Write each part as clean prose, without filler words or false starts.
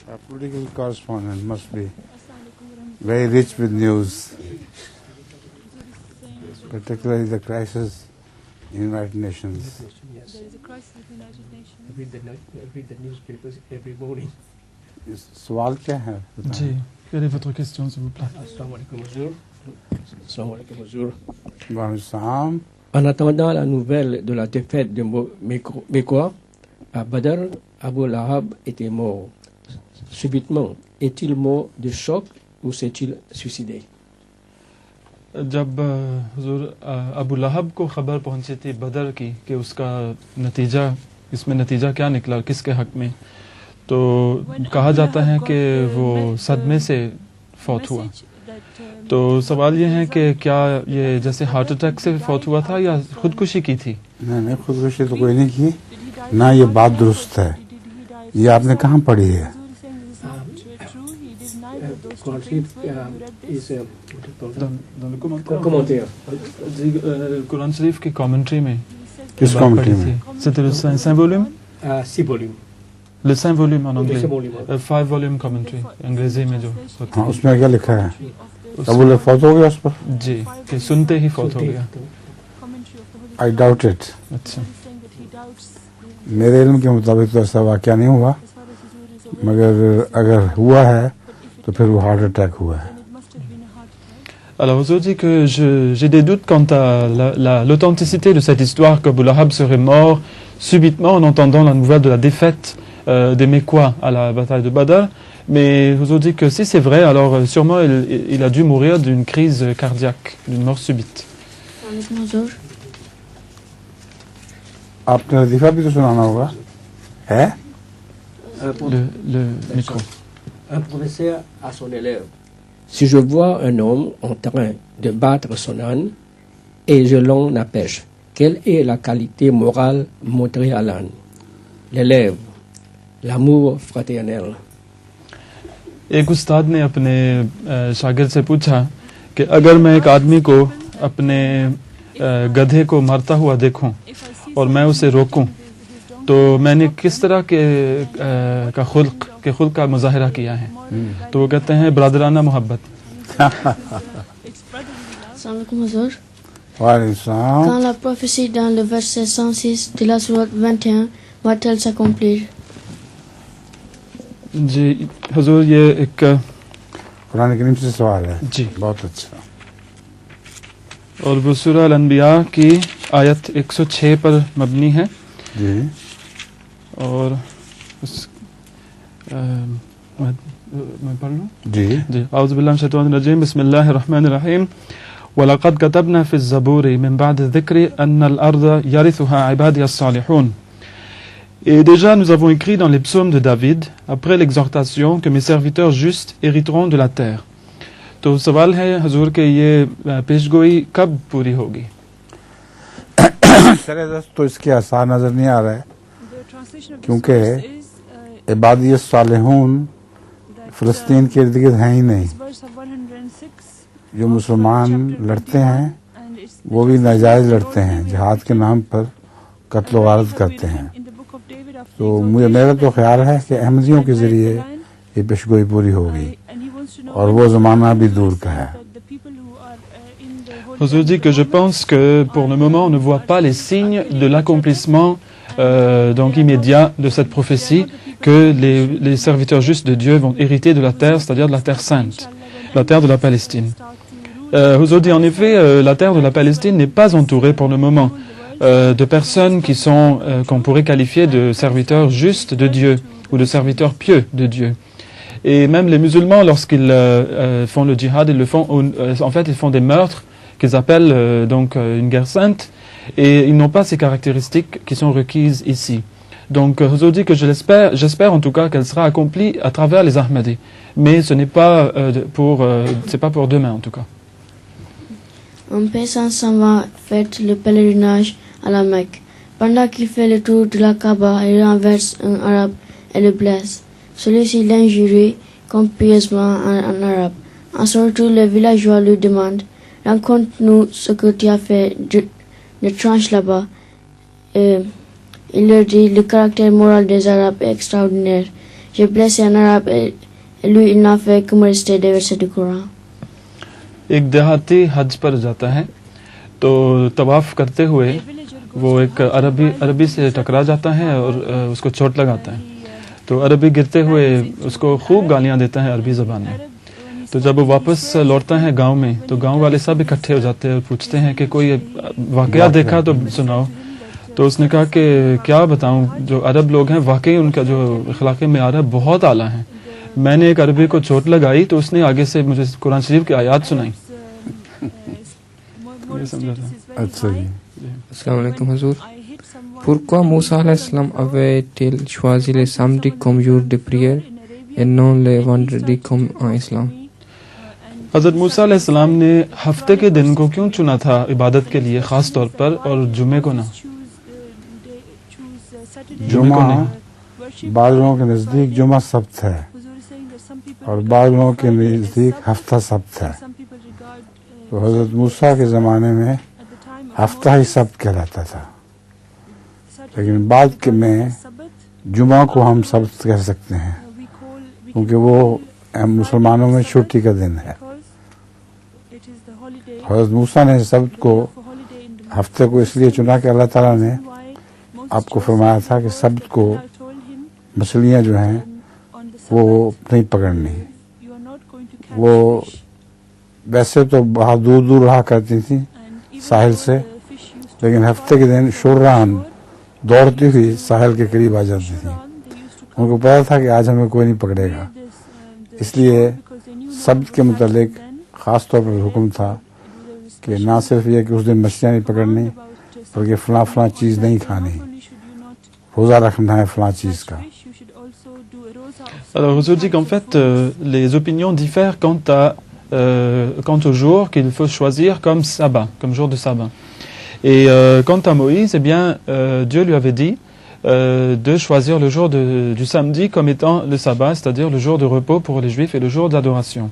A political correspondent must be very rich with news, particularly the crisis in United Nations. Yes. There is a crisis in the United Nations. I read the newspapers every morning. सवाल क्या है? जी, quelle est votre question, s'il vous plaît? Assalamu alaikum, Huzour. Assalamu alaikum, Huzour. Bonsoir. En attendant la nouvelle de la défaite de Mekwa, à Badr, Abu Lahab était mort. Subitement, est-il mort de choc ou s'est-il suicidé? जब हुजूर अबू लहब को खबर पहुंची थी बदर की कि उसका नतीजा, इसमें नतीजा क्या निकला किसके हक में, तो कहा जाता है कि वो सदमे से फौत हुआ। तो सवाल ये है कि क्या ये जैसे हार्ट अटैक से फौत हुआ था या खुदकुशी की थी? नहीं, खुदकुशी तो कोई नहीं की ना, ये बात दुरुस्त है। ये आपने कहाँ पढ़ी है? dans le commentaire. कुरान शरीफ की कमेंट्री में। किस कमेंट्री में? C'était le 5 volume? 6 volumes. Le 5 volume en anglais. 5 5 volume commentary अंग्रेजी में जो। हाँ, उसमें क्या लिखा है? अबू लहब फौत हो गया उस पर? जी, कि सुनते ही फौत हो गया। I doubt it. अच्छा। मेरे इल्म के मुताबिक तो ऐसा वाक़या नहीं हुआ, मगर अगर हुआ है तो फिर वो हार्ट अटैक हुआ है। Alors, Huzour dit que j'ai des doutes quant à l'authenticité de cette histoire qu'Abu Lahab serait mort subitement en entendant la nouvelle de la défaite des Mekwa à la bataille de Badr. Mais Huzour dit que si c'est vrai, alors sûrement il a dû mourir d'une crise cardiaque, d'une mort subite. आपने लतीफ़ा भी तो सुनाना होगा, है? Le micro. Un professeur à son élève: si je vois un homme en train de battre son âne et je l'en empêche, quelle est la qualité morale montrée à l'âne? L'élève: l'amour fraternel. एक उस्ताद ने अपने शागिर्द से पूछा कि अगर मैं एक आदमी को अपने गधे को मरता हुआ देखूं और मैं उसे रोकूं, तो मैंने किस तरह के खुल्क का मुजाहिरा किया है? तो वो कहते हैं ब्रदराना मोहब्बत। Quand la prophétie dans le verset 106 de la sourate 21 va-t-elle s'accomplir? जी हुजूर, ये एक कुरान करीम से सवाल है। जी, बहुत अच्छा। और वो सूरह अल-अंबिया की आयत 106 पर मबनी है। जी। और उस मैं पढ़ लूँ? जी। औज़ु बिल्लाहि मिनश शैतानिर रजीम, बिस्मिल्लाहिर रहमानिर रहीम। वलक़द कतबना फ़िज़्ज़बूरि मिन बअदि ज़िक्रि अन्नल अर्ज़ यरिथुहा इबादियस सालिहून। Et déjà nous avons écrit dans les psaumes de David, après l'exhortation, que mes serviteurs justes hériteront de la terre. तो सवाल है हुजूर के ये पेशगोई कब पूरी होगी? तो इसके आसार नजर नहीं आ रहा है, क्योंकि इबादियत सालिहून फ़लस्तीन के इर्द गिर्द हैं ही नहीं। जो मुसलमान लड़ते हैं वो भी नाजायज़ लड़ते हैं, जिहाद के नाम पर कत्ल वारत करते हैं। तो मेरा तो ख्याल है कि अहमदियों के ज़रिए ये पेशगोई पूरी होगी और वो ज़माना भी दूर का है। Huzour dit que je pense que pour le moment on ne voit pas les signes de l'accomplissement donc immédiat de cette prophétie que les serviteurs justes de Dieu vont hériter de la terre, c'est-à-dire de la terre sainte, la terre de la Palestine. Huzour dit en effet la terre de la Palestine n'est pas entourée pour le moment de personnes qui sont qu'on pourrait qualifier de serviteurs justes de Dieu ou de serviteurs pieux de Dieu. Et même les musulmans, lorsqu'ils font le djihad, ils le font en fait ils font des meurtres qu'ils appellent donc une guerre sainte, et ils n'ont pas ces caractéristiques qui sont requises ici. Donc Huzour dit que j'espère en tout cas qu'elle sera accomplie à travers les Ahmadis, mais ce n'est pas c'est pas pour demain en tout cas. Un paysan s'en va faire le pèlerinage à la Mecque. Pendant qu'il fait le tour de la Kaaba, il renverse un arabe et le blesse. Celui-ci l'injurie copieusement en arabe. En son retour, le villageois lui demande: raconte-nous ce que tu as fait de tranche là-bas. Il leur dit: le caractère moral des Arabes est extraordinaire. Je blessé en arabe et lui il n'a fait que me réciter des versets du Coran. एक देहाती हज पर जाता है तो तवाफ करते हुए वो एक अरबी से टकरा जाता है और उसको चोट लगाता है। तो अरबी गिरते हुए उसको खूब गालियां देता है अरबी ज़बान में। तो जब वो वापस लौटता है गांव में तो गांव वाले सब इकट्ठे हो जाते हैं और पूछते हैं कि कोई वाकया देखा तो सुनाओ। तो उसने कहा कि क्या बताऊं, जो अरब लोग हैं वाकई उनका जो अखलाक़ मेआर है बहुत आला है। मैंने एक अरबी को चोट लगाई तो उसने आगे से मुझे कुरान शरीफ की आयत सुनाई। अच्छा जी। Assalamu alaikum Hazur. Pourquoi Moussa alayhi salam avait-il choisi les samedis comme jour de prière et non les vendredis comme en islam? हज़रत मूसा अलैहिस्सलाम ने हफ्ते के दिन को क्यों चुना था इबादत के लिए ख़ास तौर पर और जुमे को ना? जुमा बाद लोगों के नज़दीक जुमा सब्त है और बाद लोगों के नज़दीक हफ्ता सब्त है। तो हज़रत मूसा के ज़माने में हफ्ता ही सब्त कहलाता था, लेकिन बाद के में जुमा को हम सब्त कह सकते हैं क्योंकि वो मुसलमानों में छुट्टी का दिन है। हज़रत मूसा ने सब्त को हफ्ते को इसलिए चुना कि अल्लाह ताला ने आपको फरमाया था कि सब्त को मछलियाँ जो हैं वो नहीं पकड़नी। वो वैसे तो बहुत दूर दूर रहा करती थी साहिल से, लेकिन हफ्ते के दिन शुर्रान दौड़ती हुई साहिल के करीब आ जाती थी। उनको पता था कि आज हमें कोई नहीं पकड़ेगा, इसलिए सब्त के मुतालिक ख़ास तौर पर हुक्म था कि ना सिर्फ ये कि उस दिन मछलियाँ नहीं पकड़नी बल्कि फ़लाँ चीज़ नहीं खानी, रोज़ा रखना है फ़लाँ चीज़ का। Alors Huzour dit qu'en fait les opinions diffèrent quant au jour qu'il faut choisir comme sabbat, comme jour de sabbat. Et quant à Moïse, eh bien Dieu lui avait dit de choisir le jour du samedi comme étant le sabbat, c'est-à-dire le jour de repos pour les juifs et le jour d'adoration.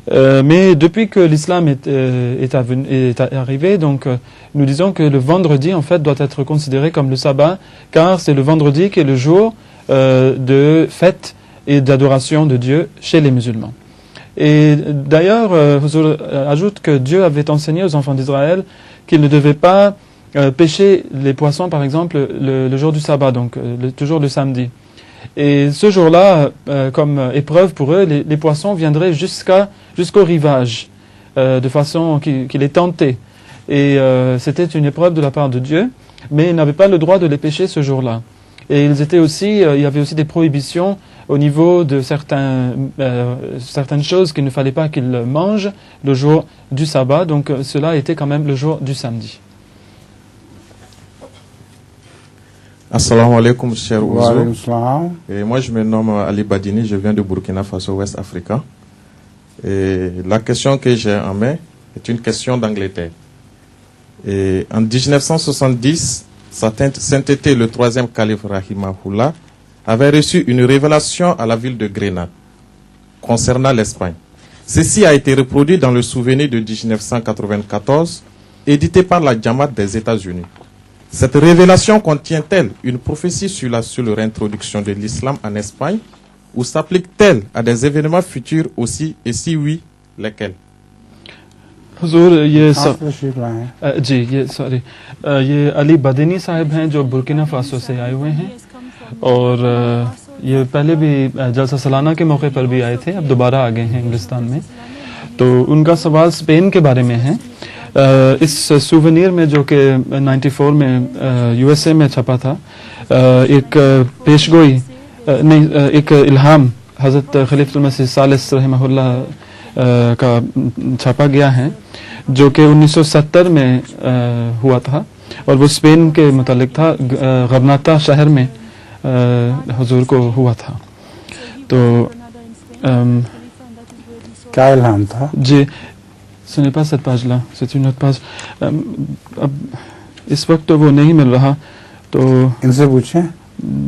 Mais depuis que l'islam est arrivé, donc nous disons que le vendredi en fait doit être considéré comme le sabbat, car c'est le vendredi qui est le jour de fête et d'adoration de Dieu chez les musulmans. Et d'ailleurs, Huzour ajoute que Dieu avait enseigné aux enfants d'Israël qu'ils ne devaient pas pêcher les poissons, par exemple, le jour du sabbat, donc toujours le samedi. Et ce jour-là, comme épreuve pour eux, les poissons viendraient jusqu'au rivage, de façon qu'il les tentait. Et c'était une épreuve de la part de Dieu, mais ils n'avaient pas le droit de les pêcher ce jour-là. Et ils étaient aussi, il y avait aussi des prohibitions au niveau de certaines choses qu'il ne fallait pas qu'ils mangent le jour du sabbat, donc cela était quand même le jour du samedi. Assalamu alaikum, cher Wa alaykum Ouzo. salam. Et moi, je me nomme Ali Badini, je viens de Burkina Faso, Ouest Africa. Et la question que j'ai en main est une question d'Angleterre. Et en 1970, sa sainteté, le troisième calife Rahimahullah, avait reçu une révélation à la ville de Grenade concernant l'Espagne. Ceci a été reproduit dans le souvenir de 1994, édité par la Jamaat des États-Unis. Cette révélation contient-elle une prophétie sur la introduction de l'islam en Espagne ou s'applique-t-elle à des événements futurs aussi, et si oui, lesquels? हुजूर ये तशरीफ लाए हैं। जी ये अली बदनी साहब हैं जो Burkina Faso से आए हुए हैं और ये पहले भी जलसा सालाना के मौके पर भी आए थे, अब दोबारा आ गए हैं इंग्लिस्तान में। तो उनका सवाल स्पेन के बारे में है। इस सुवेनियर में जो कि 94 में यूएसए में छपा था, एक पेशगोई नहीं एक इल्हाम हज़रत खलीफतुल मसीह सालिस रहमहुल्लाह का छापा गया है जो कि 1970 में हुआ था और वो स्पेन के मुतालिक था, गरनाता शहर में हुजूर को हुआ था। तो क्या इल्हाम था? जी ce n'est pas cette page-là, c'est une autre page. अब इस वक्त तो वो नहीं मिल रहा, तो इनसे पूछें।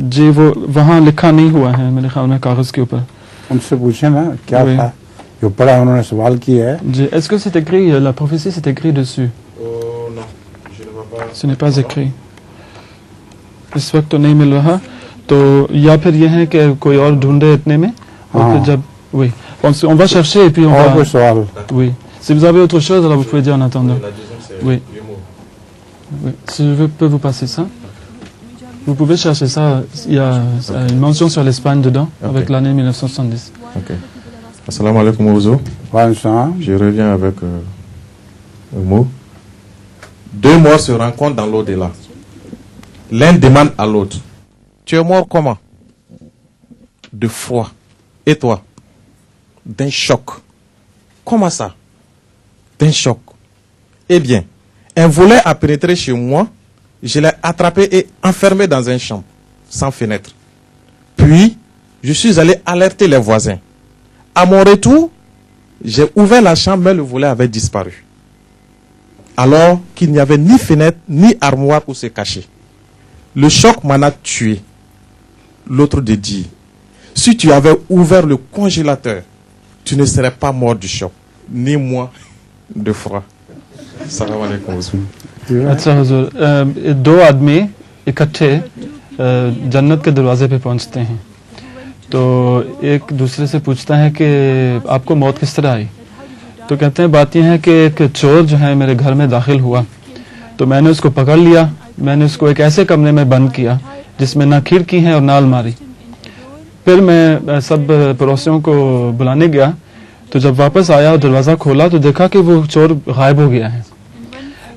जी वो वहाँ लिखा नहीं हुआ है मेरे ख्याल में कागज़ के ऊपर। उनसे पूछें ना क्या Oui. था जो पढ़ा उन्होंने सवाल किया है। जी est-ce que c'est écrit, la prophétie c'est écrit dessus? Oh non, je ne vois pas. Ce n'est pas écrit। इस वक्त तो नहीं मिल रहा, तो या फिर ये है कि कोई और ढूंढे इतने में और हाँ। फिर जब oui on va chercher et puis on और va कोई सवाल? oui si vous avez autre chose alors vous pouvez dire en attendant oui oui si je peux vous passer ça vous pouvez chercher ça il y a une mention sur l'Espagne dedans avec l'année 1970. Ok. Assalamu alaikum Ouzo. Je reviens avec un mot. Deux morts se rencontrent dans l'au-delà. L'un demande à l'autre: tu es mort comment? De froid. Et toi? D'un choc. Comment ça? D'un choc. Eh bien, un volet a pénétré chez moi, je l'ai attrapé et enfermé dans un champ, sans fenêtre. Puis, je suis allé alerter les voisins. À mon retour, j'ai ouvert la chambre, mais le volet avait disparu. Alors qu'il n'y avait ni fenêtre, ni armoire où se cacher. Le choc m'en a tué. L'autre de dire: si tu avais ouvert le congélateur, tu ne serais pas mort du choc, ni moi de froid. Salam alaikum. अच्छा हुजूर दो आदमी इकट्ठे जन्नत के दरवाजे पे पहुंचते हैं तो एक दूसरे से पूछता है कि आपको मौत किस तरह आई तो कहते हैं बात यह है कि एक चोर जो है मेरे घर में दाखिल हुआ तो मैंने उसको पकड़ लिया मैंने उसको एक ऐसे कमरे में बंद किया जिसमें ना खिड़की है और ना अलमारी फिर मैं सब पड़ोसियों को बुलाने गया तो जब वापस आया और दरवाज़ा खोला तो देखा कि वो चोर गायब हो गया है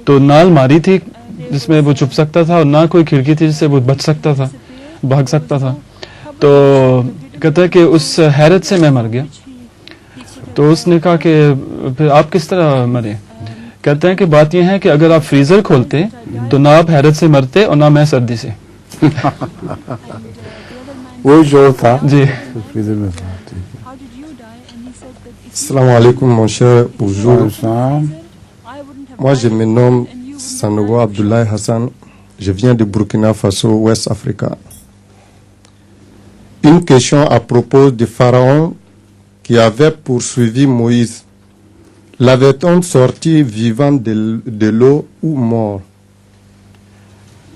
तो ना अलमारी थी जिसमें वो छुप सकता था और ना कोई खिड़की थी जिससे वो बच सकता था भाग सकता था तो कहता है कि उस हैरत से मैं मर गया तो उसने कहा कि फिर आप किस तरह मरे कहते हैं कि बात यह है कि अगर आप फ्रीजर खोलते तो ना आप हैरत से मरते और ना मैं सर्दी से वही जोर था जी फ्रीजर में था Assalamu alaikum mon cher Ouzo. Moi je me nomme Sanogo Abdoulaye Hassan. Je viens de Burkina Faso, West Africa. Une question à propos du pharaon qui avait poursuivi Moïse. L'avait-on sorti vivant de l'eau ou mort?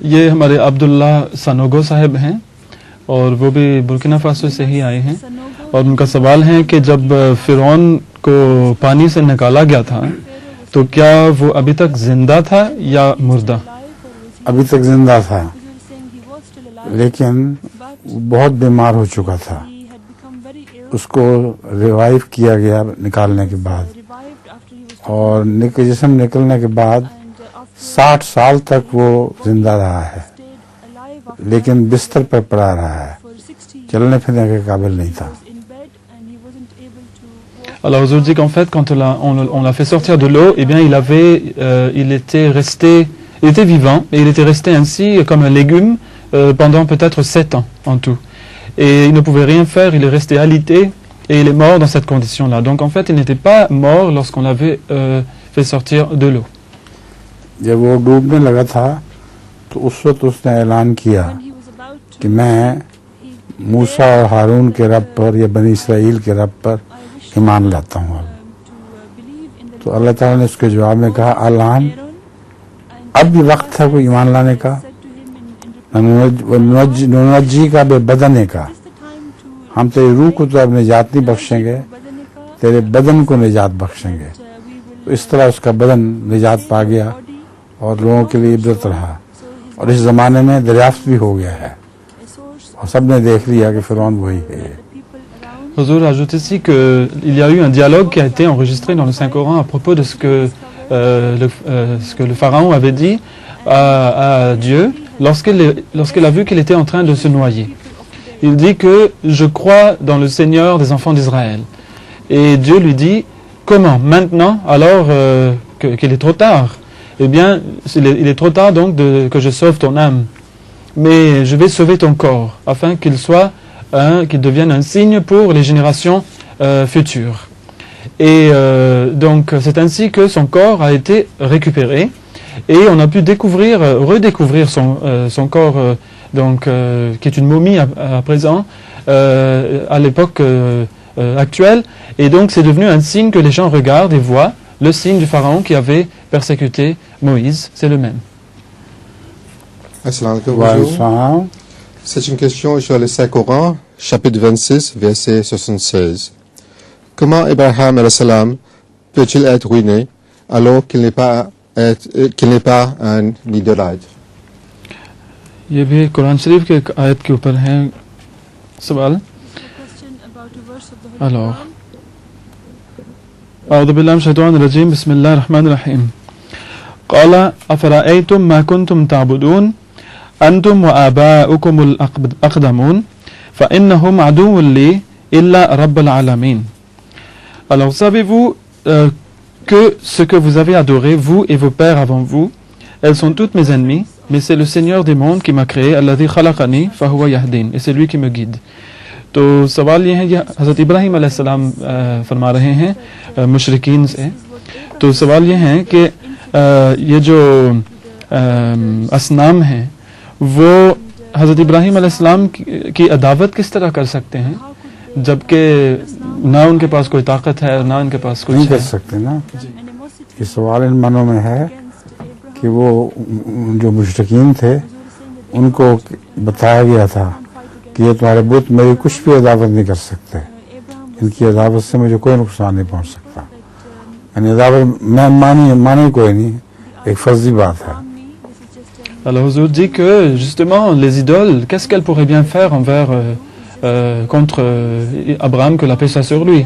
ये हमारे अब्दुल्ला सनोगो साहब हैं और वो भी Burkina Faso से ही आए हैं और उनका सवाल है कि जब फिरौन को पानी से निकाला गया था तो क्या वो अभी तक जिंदा था या मुर्दा अभी तक जिंदा था लेकिन बहुत बीमार हो चुका था उसको रिवाइव किया गया निकालने के बाद और जिस्म निकलने के बाद 60 साल तक वो जिंदा रहा है लेकिन बिस्तर पर पड़ा रहा है चलने फिरने के काबिल नहीं था Alors Huzour dit qu'en fait quand on l'a fait sortir de l'eau eh bien il était vivant et il était resté ainsi comme un légume pendant peut-être 7 ans en tout et il ne pouvait rien faire il est resté alité et il est mort dans cette condition là donc en fait il n'était pas mort lorsqu'on l'avait fait sortir de l'eau जब वो डूबने लगा था तो उस वक्त उसने ऐलान किया कि मैं मूसा और हारून के रब पर या बनी इसराइल के रब पर ईमान लाता हूँ तो अल्लाह ताला ने उसके जवाब में कहा अलान अब भी वक्त है कोई ईमान लाने का नजी का बेबदने का हम तेरी रूह को तो अब निजात नहीं बख्शेंगे तेरे बदन को निजात बख्शेंगे तो इस तरह उसका बदन निजात पा गया और लोगों के लिए इबरत रहा और इस जमाने में दरियाफ्त भी हो गया है और सबने देख लिया कि फिरौन वही है Huzour ajoute ici qu'il y a eu un dialogue qui a été enregistré dans le Saint-Coran à propos de ce que le pharaon avait dit à Dieu lorsqu'il a vu qu'il était en train de se noyer. Il dit que je crois dans le Seigneur des enfants d'Israël. Et Dieu lui dit comment maintenant alors qu'il est trop tard. Eh bien il est trop tard donc que je sauve ton âme. Mais je vais sauver ton corps afin qu'il devienne un signe pour les générations futures. Et donc c'est ainsi que son corps a été récupéré et on a pu redécouvrir son corps qui est une momie à présent à l'époque actuelle et donc c'est devenu un signe que les gens regardent et voient le signe du pharaon qui avait persécuté Moïse, c'est le même. Assalamu alaikum. C'est une question sur le Saint-Coran, chapitre 26, verset 76. Comment Abraham salam peut-il être ruiné alors qu'il n'est pas un idolâtre? ये भी कुरान शरीफ के एक आयत के ऊपर है सवाल. Alors, أعوذ بالله من الشيطان الرجيم بسم الله الرحمن الرحيم. قال أفرأيتم ما كنتم تعبدون أنتم وآباؤكم الأقدمون فإنهم عدو لي إلا رب العالمين. Alors, savez-vous que ce que vous avez adoré, vous et vos pères avant vous, elles sont toutes mes ennemis, mais c'est le Seigneur des mondes qui m'a créé, Alladhi khalaqani fahuwa yahdin, et c'est lui qui me guide. तो सवाल ये है कि हज़रत इब्राहीम अलैहिस्सलाम फरमा रहे हैं मुशरिकीन से. तो सवाल ये है कि ये जो असनाम हैं वो हज़रत इब्राहीम अलैहिस्सलाम की अदावत किस तरह कर सकते हैं जबकि ना उनके पास कोई ताकत है ना उनके पास कुछ नहीं है. कर सकते ना. ये सवाल इन मानों में है कि वो जो मुशरिकीन थे उनको बताया गया था कि ये तुम्हारे बुत मेरी कुछ भी अदावत नहीं कर सकते, इनकी अदावत से मुझे कोई नुकसान नहीं पहुंच सकता. यानी अदावत मैं मानी कोई नहीं, एक फर्जी बात है. Alors Huzour dit que justement les idoles, qu'est-ce qu'elles pourraient bien faire envers contre Abraham, que la paix soit sur lui.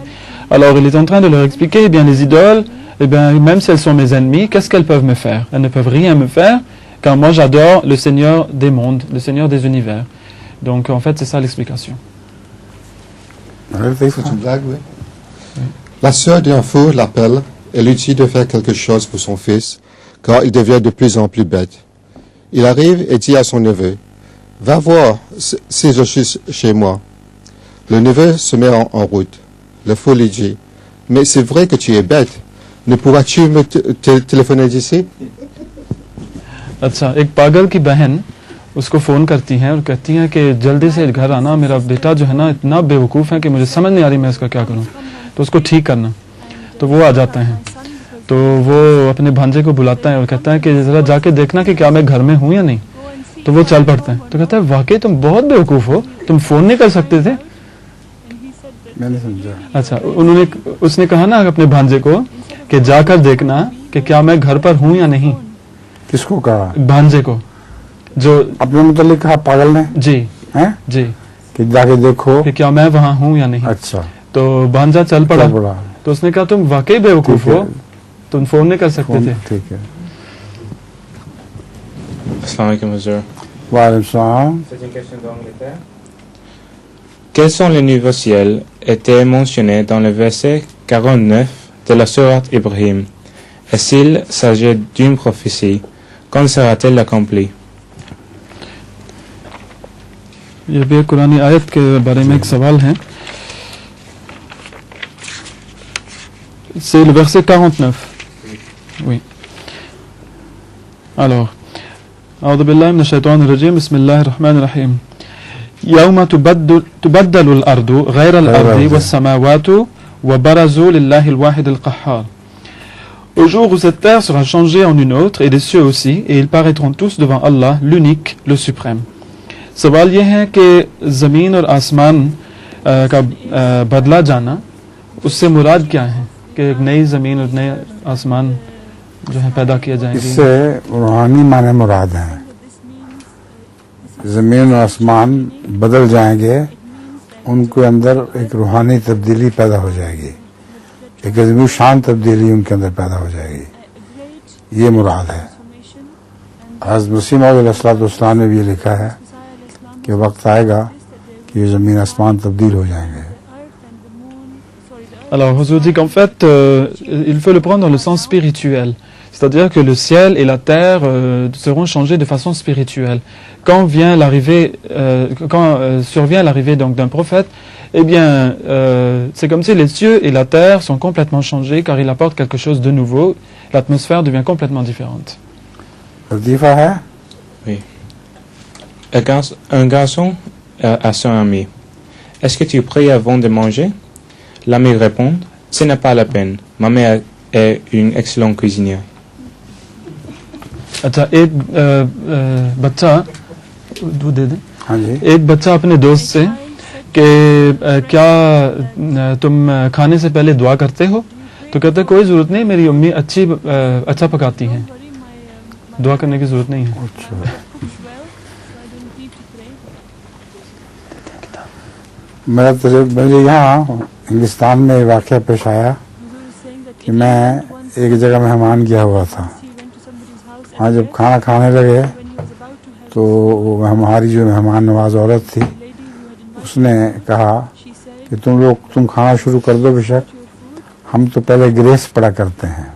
Alors il est en train de leur expliquer, eh bien les idoles, eh bien, même si elles sont mes ennemis, qu'est-ce qu'elles peuvent me faire? Elles ne peuvent rien me faire, car moi j'adore le Seigneur des mondes, le Seigneur des univers. Donc en fait c'est ça l'explication. C'est une blague, oui. La sœur d'un fou l'appelle et lui dit de faire quelque chose pour son fils, car il devient de plus en plus bête. Il arrive et dit à son neveu, « Va voir si je suis chez moi. » Le neveu se met en route. Le fou lui dit, « Mais c'est vrai que tu es bête. Ne pourras-tu me téléphoner d'ici? » अच्छा, एक पागल की बहन उसको फ़ोन करती हैं और कहती हैं कि जल्दी से घर आना, मेरा बेटा जो है ना इतना बेवकूफ़ है कि मुझे समझ नहीं आ रही मैं इसका क्या करूं, तो उसको ठीक करना. तो वो आ जाते हैं, तो वो अपने भांजे को बुलाता है और कहता है कि ज़रा जाके देखना कि क्या मैं घर में हूं या नहीं. तो वो चल पड़ता है. तो कहता है वाकई तुम बहुत बेवकूफ़ हो, तुम फ़ोन नहीं कर सकते थे. मैंने समझा. अच्छा, उसने कहा ना अपने भांजे को कि जाकर देखना कि क्या मैं घर पर हूं या नहीं. किसको कहा? भांजे को, जो अपने मुतालिक कहा पागल ने. जी हैं जी, कि जाके देखो कि क्या मैं वहां हूं या नहीं. अच्छा. तो भांजा चल पड़ा. तो उसने कहा तुम वाकई बेवकूफ हो, तुम फोन नहीं कर सकते थे. ठीक है. अस्सलाम वालेकुम हुज़ूर. वालेकुम सलाम. C'est une question d'Angleterre. Quels sont les niveaux ciels étaient mentionnés dans le verset 49 de la sourate Ibrahim? Et s'il s'agit d'une prophétie, quand sera-t-elle accomplie? ये भी कुरानी आयत के बारे में एक सवाल है. C'est le verset 49. Oui. Alors, أعوذ بالله من الشيطان الرجيم بسم الله الرحمن الرحيم. يوم تبدل الأرض غير الأرض والسماوات وبرزوا لله الواحد القهار. Au jour où cette terre sera changée en une autre et les cieux aussi, et ils paraîtront tous devant Allah, l'unique, le suprême. सवाल ये है कि ज़मीन और आसमान का बदला जाना, उससे मुराद क्या है कि एक नई ज़मीन और नए आसमान जो है पैदा किया जाएंगे. इससे रूहानी माने मुराद हैं. ज़मीन और आसमान बदल जाएंगे, उनके अंदर एक रूहानी तब्दीली पैदा हो जाएगी, एक अज़ीम शान तब्दीली उनके अंदर पैदा हो जाएगी. ये मुराद है. हज़रत मसीह मौऊद अलैहिस्सलाम ने भी ये लिखा है कि वक्त आएगा कि ये ज़मीन आसमान तब्दील हो जाएंगे. Alors, Huzour dit qu'en fait, il faut le prendre dans le sens spirituel. C'est-à-dire que le ciel et la terre seront changés de façon spirituelle. Quand survient l'arrivée donc d'un prophète, eh bien, c'est comme si les cieux et la terre sont complètement changés, car il apporte quelque chose de nouveau. L'atmosphère devient complètement différente. Oui. Un garçon a son ami. Est-ce que tu pries avant de manger? L'ami répond, ce n'est pas la peine. Ma mère est une excellente cuisinière. अच्छा, एक बच्चा दूध दे दे. हाँ जी। एक बच्चा अपने दोस्त से कि क्या तुम खाने से पहले दुआ करते हो? तो कहते कोई ज़रूरत नहीं, मेरी अम्मी अच्छा पकाती हैं, दुआ करने की ज़रूरत नहीं है। मुझे यहाँ इंग्लिस्तान में वाक़या पेश आया कि मैं एक जगह मेहमान गया हुआ था। वहाँ जब खाना खाने लगे तो हमारी जो मेहमान नवाज औरत थी उसने कहा कि तुम खाना शुरू कर दो, बेशक हम तो पहले ग्रेस पढ़ा करते हैं।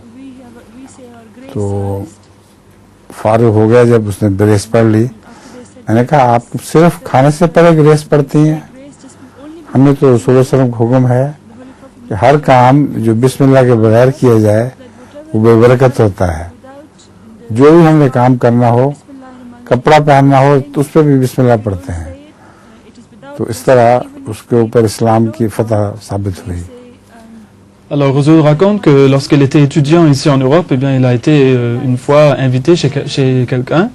तो फारूक हो गया जब उसने ग्रेस पढ़ ली। मैंने कहा आप सिर्फ खाने से पहले ग्रेस पढ़ती हैं? हमें तो रसूल सल्लल्लाहु अलैहि वसल्लम का हुक्म है कि हर काम जो बिस्मिल्लाह के बगैर किया जाए वो बेबरकत होता है। जो भी हमें काम करना हो, कपड़ा पहनना हो, तो उस पर भी बिस्मिल्लाह पढ़ते हैं। तो इस तरह उसके ऊपर इस्लाम की फतह साबित हुई। Alors Ghazouel raconte que lorsqu'il était étudiant ici en Europe, eh bien, il a été une fois invité chez quelqu'un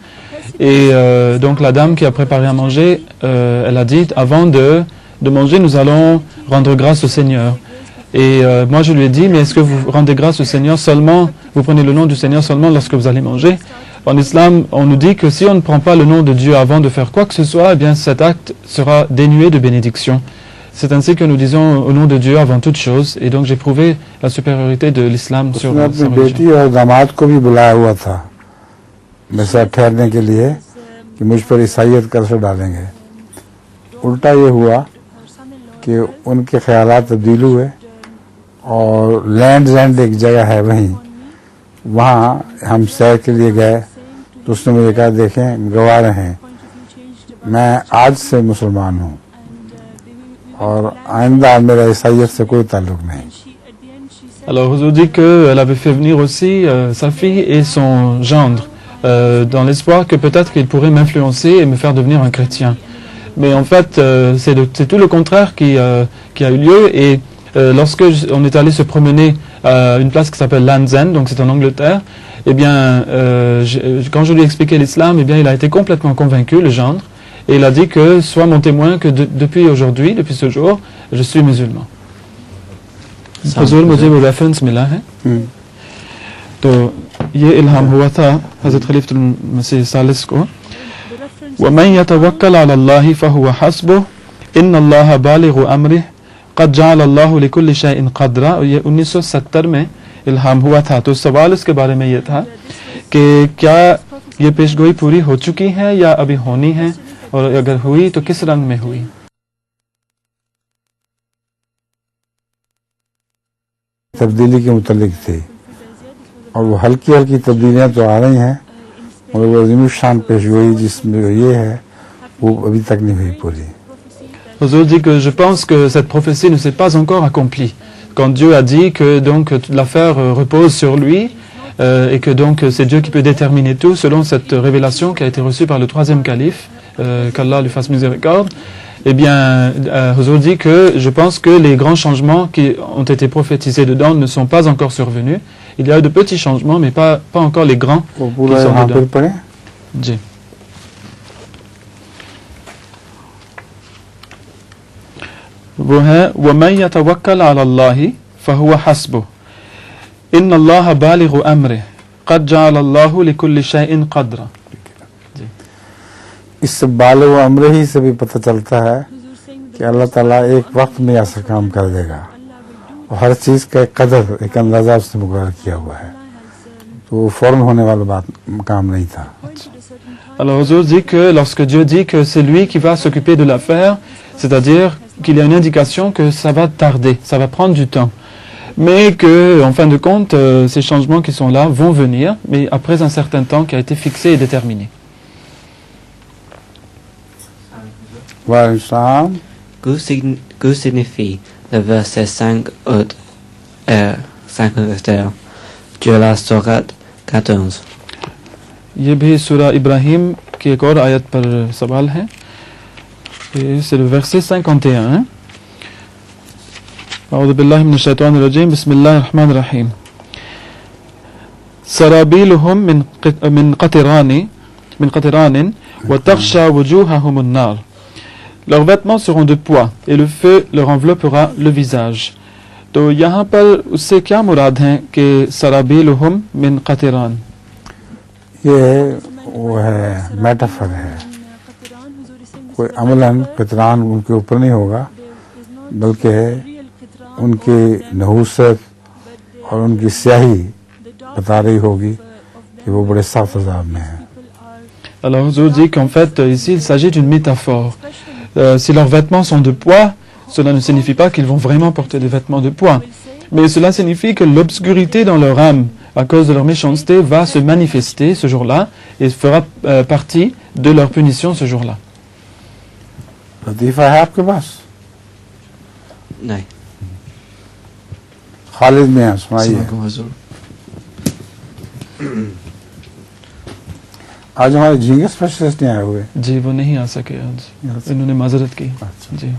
et donc la dame qui a préparé à manger, elle a dit avant de manger nous allons rendre grâce au Seigneur. Et moi je lui ai dit mais est-ce que vous rendez grâce au Seigneur seulement, vous prenez le nom du Seigneur seulement lorsque vous allez manger? En islam on nous dit que si on ne prend pas le nom de Dieu avant de faire quoi que ce soit, eh bien cet acte sera dénué de bénédiction. C'est ainsi que nous disons au nom de Dieu avant toute chose, et donc j'ai prouvé la supériorité de l'islam sur sa religion. बेटी और दामाद को भी बुलाया हुआ था मेरे साथ ठहरने के लिए कि मुझ पर ईसाईयत कैसे डालेंगे। उल्टा ये हुआ कि उनके ख्यालात तब्दील हुए और लैंड्स एंड एक जगह है वहाँ हम सैर के लिए गए तो उसने मुझे कहा देखें गवाह हैं मैं आज से मुसलमान हूँ और आइंदा मेरा ईसाईयत से कोई ताल्लुक नहीं। Alors, Rousseau dit qu'elle avait fait venir aussi sa fille et son gendre dans l'espoir que peut-être qu'il pourrait m'influencer et me faire devenir un chrétien. Mais en fait, c'est tout le contraire qui a eu lieu. Et lorsque on est allé se promener à une place qui s'appelle Land's End, donc c'est en Angleterre, eh bien, quand je lui ai expliqué l'islam, eh bien, il a été complètement convaincu, le gendre. Et il a dit que sois mon témoin que depuis aujourd'hui, depuis ce jour, je suis musulman. हजूर मुझे वो रेफरेंस मिला है तो ये इल्हाम हुआ था हज़रत खलीफतुल मसीह सालिस को वमन यतवक्कल अला अल्लाह फहुव हस्बुह इन्नल्लाह बालिगु अम्रिह क़द जअल अल्लाहु लिकुल्लि शैइन क़दरा। ये 1970 में इल्हाम हुआ था। तो सवाल इसके बारे में ये था कि क्या ये पेशगोई पूरी हो चुकी है या अभी होनी है, और अगर हुई तो किस रंग में हुई। तब्दीली के मुतालिक थी और वो हल्की हल्की तब्दीलियां तो आ रही हैं मगर वो अज़ीमुश्शान पेशगोई जिसमें ये है वो अभी तक नहीं हुई पूरी। Rousseau dit que je pense que cette prophétie ne s'est pas encore accomplie. Quand Dieu a dit que donc l'affaire repose sur lui et que donc c'est Dieu qui peut déterminer tout selon cette révélation qui a été reçue par le troisième calife, qu'Allah lui fasse miséricorde, eh bien, Rousseau dit que je pense que les grands changements qui ont été prophétisés dedans ne sont pas encore survenus. Il y a eu de petits changements, mais pas encore les grands qui sont dedans. जी वो है वमन यतवक्कल अला अल्लाह फहुव हस्बुह इन्नल्लाह बालिगु अम्रिह क़द जअल अल्लाहु लिकुल्लि शैइन क़दरा। इस बालिगु अम्रिह ही से भी पता चलता है कि अल्लाह ताला एक वक्त में ऐसा काम कर देगा और हर चीज़ का एक कदर, एक अंदाज़ा उसने मुकर्रर किया हुआ है, तो वो फौरन होने वाला काम नहीं था। Alors Rousseau dit que lorsque Dieu dit que c'est lui qui va s'occuper de l'affaire, c'est-à-dire qu'il y a une indication que ça va tarder, ça va prendre du temps, mais que en fin de compte ces changements qui sont là vont venir, mais après un certain temps qui a été fixé et déterminé. Que signifie le verset 5 et 5 de la sourate 14? ये भी सूरा इब्राहिम की एक और आयत पर सवाल है, c'est le verset 51. أعوذ بالله من الشيطان الرجيم بسم الله الرحمن الرحيم سرابيلهم من قطران وَتَغْشَى وُجُوهَهُمُ النَّارِ. Leurs vêtements seront de poids et le feu leur enveloppera le visage. तो यहाँ पर उससे क्या मुराद है कि सराबीलुहुम मिन क़तिरान? ये वो है मेटाफर है, कोई अमलन कतरान उनके ऊपर नहीं होगा, बल्कि उनकी नहूसत और उनकी स्याही बता रही होगी कि वो बड़े सख्त अज़ाब में हैं. Alors Huzur dit qu'en fait ici il s'agit d'une métaphore. Si leurs vêtements sont de poids, cela ne signifie pas qu'ils vont vraiment porter des vêtements de poids, mais cela signifie que l'obscurité dans leur âme à cause de leur méchanceté va se manifester ce jour-là et fera partie de leur punition ce jour-là. लतीफ़ा है आपके पास? नहीं. खालिद में है, सुनाइए. आज हमारे झींगे स्पेशलिस्ट नहीं आए हुए. जी वो नहीं आ सके आज, इन्होंने माजरत की. जी.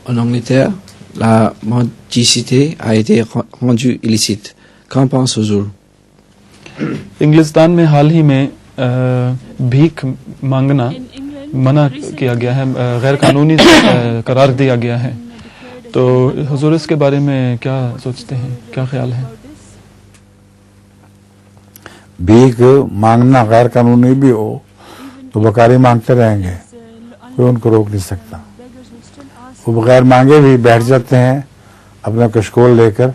En Angleterre, la mendicité a été rendue illicite. Qu'en pense Huzur? इंग्लिस्तान में हाल ही में भीख मांगना मना किया गया है, गैर कानूनी करार दिया गया है. तो हुजूर इसके बारे में क्या सोचते हैं, क्या ख्याल है? भीख मांगना गैर कानूनी भी हो तो बकारी मांगते रहेंगे, कोई उनको रोक नहीं सकता. वो बगैर मांगे भी बैठ जाते हैं अपना कशकोल लेकर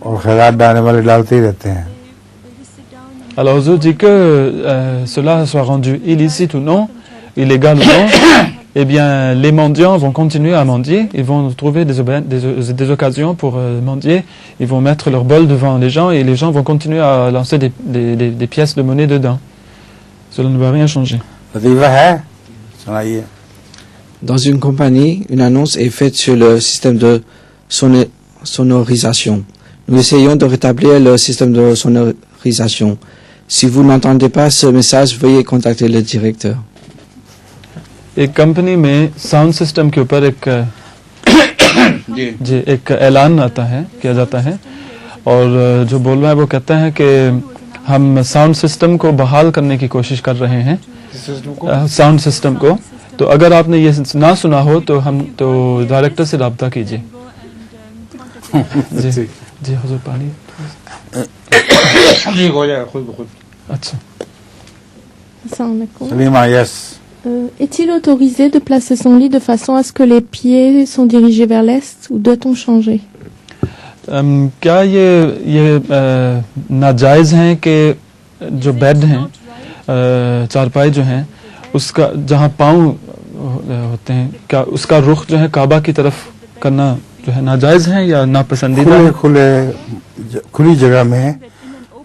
और खैरात डालने वाले डालते ही रहते हैं. Alors Huzur dit que cela soit rendu illicite ou non, illégal ou non, eh bien les mendiants vont continuer à mendier, ils vont trouver des occasions pour mendier, ils vont mettre leur bol devant les gens et les gens vont continuer à lancer des pièces de monnaie dedans. Cela ne va rien changer. Dans une compagnie, une annonce est faite sur le système de sonorisation. Nous essayons de rétablir le système de sonorisation. Si vous n'entendez pas ce message, veuillez contacter le directeur. एक कंपनी में sound system के ऊपर एक ऐलान आता है, किया जाता है, और जो बोल रहा है वो कहता है कि हम साउंड सिस्टम को बहाल करने की कोशिश कर रहे हैं, साउंड सिस्टम को. तो अगर आपने ये ना सुना हो तो डायरेक्टर से रब्ता कीजिए. जी जी हुजूर पानी. अच्छा. Salima, yes. Est-il autorisé de placer son lit de façon à ce que les pieds sont dirigés vers l'est ou doit-on changer? क्या ये नाजायज हैं कि जो बेड हैं, चारपाई जो हैं, उसका जहाँ पाँव होते हैं, क्या उसका रुख जो है काबा की तरफ करना जो है नाजायज है या नापसंदीदा? खुली जगह में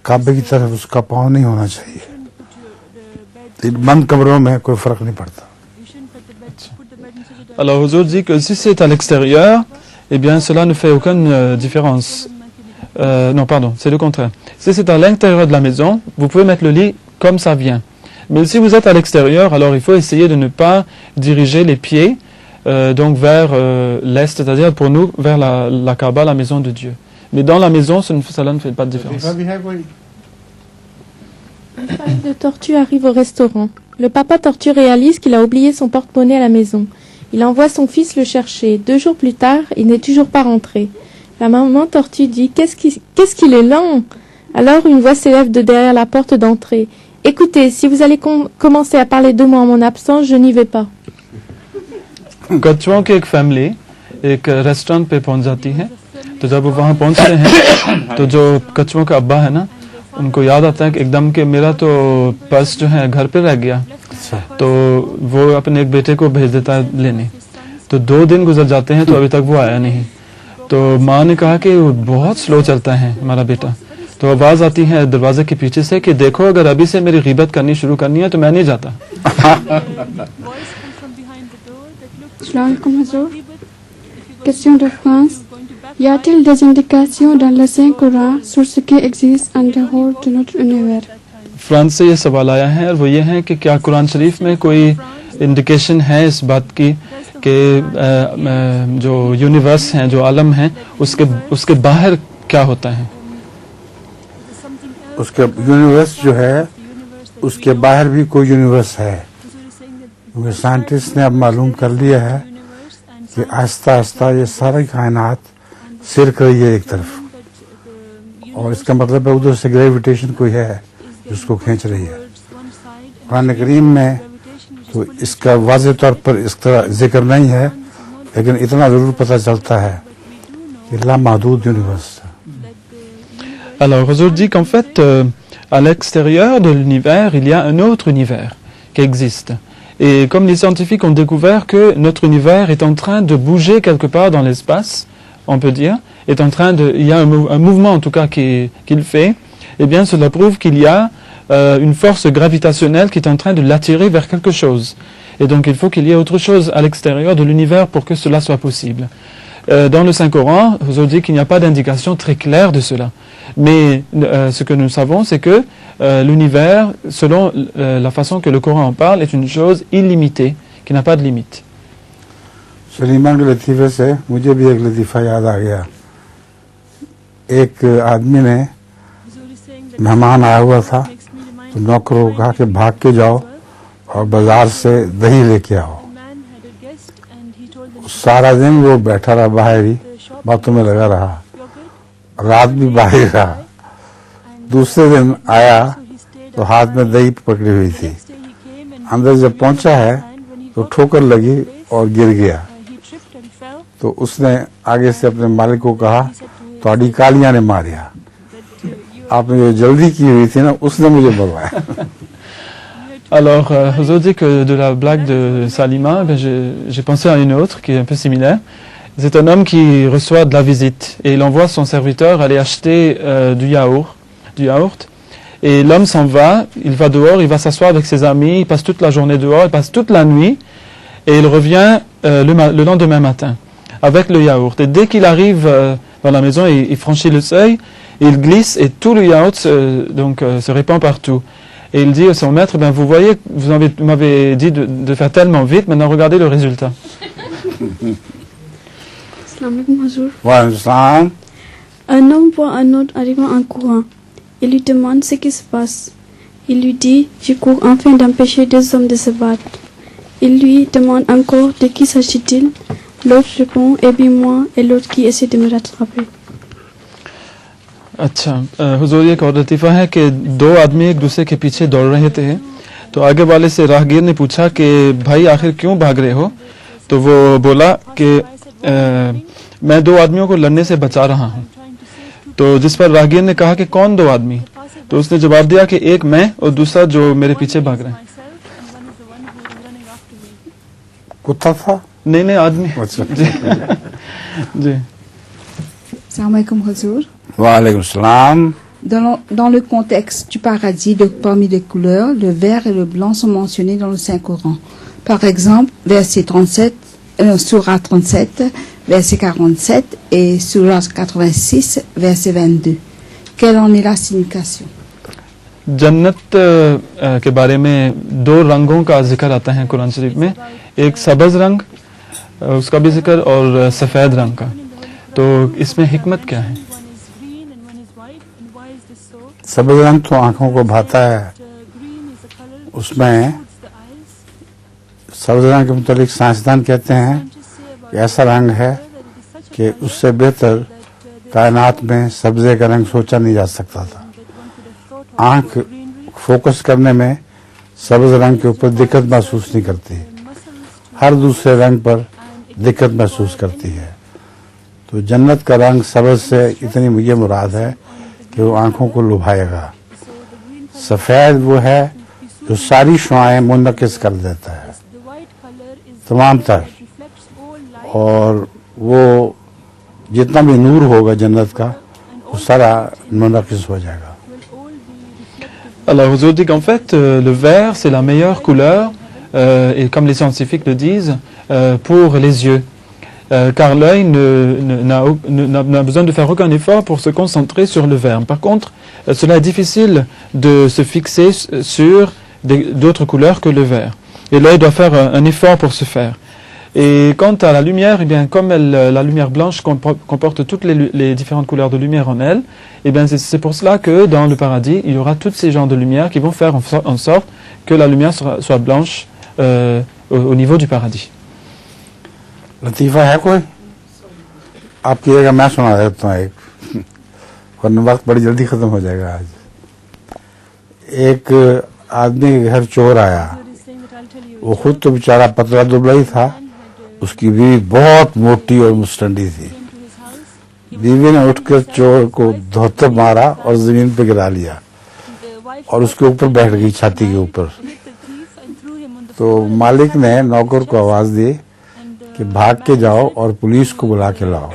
काबे की तरफ उसका पाँव नहीं होना चाहिए. बंद कमरों में कोई फर्क नहीं पड़ता. Alors Huzur dit que si c'est à l'extérieur, eh bien cela ne fait aucune différence. Non, pardon, c'est le contraire. Si c'est à l'intérieur de la maison, vous pouvez mettre le lit comme ça vient. Mais si vous êtes à l'extérieur, alors il faut essayer de ne pas diriger les pieds donc vers l'est, c'est-à-dire pour nous vers la Kaaba, la maison de Dieu. Mais dans la maison, cela ne fait pas de différence. Une famille de tortues arrive au restaurant. Le papa tortue réalise qu'il a oublié son porte-monnaie à la maison. Il envoie son fils le chercher. 2 jours plus tard, il n'est toujours pas rentré. La maman tortue dit « Qu'est-ce qu'il est lent !» Alors une voix s'élève de derrière la porte d'entrée. « Écoutez, si vous allez commencer à parler de moi en mon absence, je n'y vais pas. » कछुओं की एक फैमिली एक रेस्टोरेंट पे पहुंच जाती है. तो जब वो वहाँ पहुंचते हैं तो जो कछुओं का अब्बा है ना, उनको याद आता है कि एकदम के मेरा तो पर्स जो है घर पे रह गया. तो वो अपने एक बेटे को भेज देता है लेने. तो 2 दिन गुजर जाते हैं तो अभी तक वो आया नहीं. तो माँ ने कहा कि वो बहुत स्लो चलता है हमारा बेटा. तो आवाज़ आती है दरवाजे के पीछे से कि देखो अगर अभी से मेरी ग़ीबत करनी शुरू करनी है तो मैं नहीं जाता. Question de France. Y a-t-il des indications dans le Saint-Coran sur ce qui existe en dehors de notre univers? France से ये सवाल आया है और वो ये है कि क्या कुरान शरीफ में कोई इंडिकेशन है इस बात की कि जो यूनिवर्स हैं, जो आलम हैं, उसके बाहर क्या होता है? उसके यूनिवर्स जो है उसके बाहर भी कोई यूनिवर्स है. क्योंकि साइंटिस्ट ने अब मालूम कर लिया है कि आहिस्ता आहिस्ता ये सारी कायनात सिरक रही है एक तरफ, और इसका मतलब है उधर से ग्रेविटेशन कोई है जिसको खींच रही है। कुरान करीम में तो इसका वाज़ेह तौर पर इस तरह जिक्र नहीं है, लेकिन इतना जरूर पता चलता है कि लामहदूद universe. Alors, Huzour dit qu'en fait, à l'extérieur de l'univers, il y a un autre univers qui existe. Et comme les scientifiques ont découvert que notre univers est en train de bouger quelque part dans l'espace, on peut dire, il y a un mouvement en tout cas qu'il fait, eh bien cela prouve qu'il y a une force gravitationnelle qui est en train de l'attirer vers quelque chose. Et donc il faut qu'il y ait autre chose à l'extérieur de l'univers pour que cela soit possible. Dans le Saint-Coran, Huzour dit qu'il n'y a pas d'indication très claire de cela. Mais ce que nous savons, c'est que l'univers, selon la façon que le Coran en parle, est une chose illimitée, qui n'a pas de limite. Salima के लतीफ़े से मुझे भी एक लतीफ़ा याद आ गया। एक आदमी ने मेहमान आया हुआ था, तो नौकरों को कहा कि भाग के जाओ और बाजार से दही लेके आओ। सारा दिन वो बैठा रहा बाहर ही, बातों में लगा रहा, रात भी बाहर रहा। दूसरे दिन आया तो हाथ में दही पकड़ी हुई थी। अंदर जब पहुंचा है तो ठोकर लगी और गिर गया। तो उसने आगे से अपने मालिक को कहा, तोड़ी कालियां ने मारिया, आपने जो जल्दी की हुई थी ना उसने मुझे मरवाया। Alors, Huzour dit que de la blague de Salima, j'ai pensé à une autre qui est un peu similaire. C'est un homme qui reçoit de la visite et il envoie son serviteur aller acheter du yaourt. Et l'homme s'en va, il va dehors, il va s'asseoir avec ses amis, il passe toute la journée dehors, il passe toute la nuit et il revient le lendemain matin avec le yaourt. Et dès qu'il arrive dans la maison, il franchit le seuil, il glisse et tout le yaourt se répand partout. Et il dit à son maître, ben vous voyez, vous m'avez dit de faire tellement vite, maintenant regardez le résultat. Un homme voit un autre arrivant en courant. Il lui demande ce qui se passe. Il lui dit, je cours afin d'empêcher deux hommes de se battre. Il lui demande encore de qui s'agit-il. L'autre répond, eh bien moi, et l'autre qui essaie de me rattraper. अच्छा, हुजूर एक और लतीफ़ा है कि दो आदमी एक दूसरे के पीछे दौड़ रहे थे, तो आगे वाले से राहगीर ने पूछा कि भाई आखिर क्यों भाग रहे हो? तो वो बोला कि मैं दो आदमियों को लड़ने से बचा रहा हूँ। तो जिस पर राहगीर ने कहा कि कौन दो आदमी? तो उसने जवाब दिया कि एक मैं और दूसरा जो मेरे पीछे भाग रहे हैं। कुत्ता था? नहीं आदमी। जी। Assalamu alaikum Huzour. Wa alaykum salam. Dans le contexte du paradis, parmi les couleurs, le vert et le blanc sont mentionnés dans le Saint-Coran. Par exemple, verset 37, Surah 37, verset 47 et Surah 86, verset 22. Quelle en est la signification? जन्नत के बारे में दो रंगों का जिक्र आता है कुरान शरीफ में, एक सब्ज़ रंग उसका भी जिक्र और सफ़ेद रंग का। तो इसमें हिकमत क्या है? सब्ज़ रंग तो आंखों को भाता है, उसमें सब्ज़ रंग के मुतालिक साइंसदान कहते हैं कि ऐसा रंग है कि उससे बेहतर कायनात में सब्ज़े का रंग सोचा नहीं जा सकता था। आंख फोकस करने में सब्ज़ रंग के ऊपर दिक्कत महसूस नहीं करती, हर दूसरे रंग पर दिक्कत महसूस करती है। तो जन्नत का रंग सब्ज़ से इतनी मुझे मुराद है कि वो आंखों को लुभाएगा। सफ़ेद वो है जो सारी शुआएं मुनक़िस कर देता है तमाम तर, और वो जितना भी नूर होगा जन्नत का वो सारा मुनक़िस हो जाएगा। Alors, Huzour dit qu'en fait, le vert, c'est la meilleure couleur, et comme les scientifiques le disent, pour les yeux. Car l'œil n'a besoin de faire aucun effort pour se concentrer sur le vert. Par contre, cela est difficile de se fixer sur d'autres couleurs que le vert. Et l'œil doit faire un effort pour se faire. Et quant à la lumière, eh bien, comme la lumière blanche comporte toutes les différentes couleurs de lumière en elle, eh bien, c'est pour cela que dans le paradis, il y aura tous ces genres de lumière qui vont faire en sorte que la lumière soit blanche au niveau du paradis. लतीफ़ा है कोई आप कहिएगा मैं सुना देता हूँ एक वरना वक्त बड़ी जल्दी खत्म हो जाएगा आज एक आदमी के घर चोर आया वो खुद तो बेचारा पतला दुबला ही था उसकी बीवी बहुत मोटी और मुस्टंडी थी बीवी ने उठकर चोर को धोतर मारा और जमीन पे गिरा लिया और उसके ऊपर बैठ गई छाती के ऊपर तो मालिक ने नौकर को आवाज दी कि भाग के जाओ और पुलिस को बुला के लाओ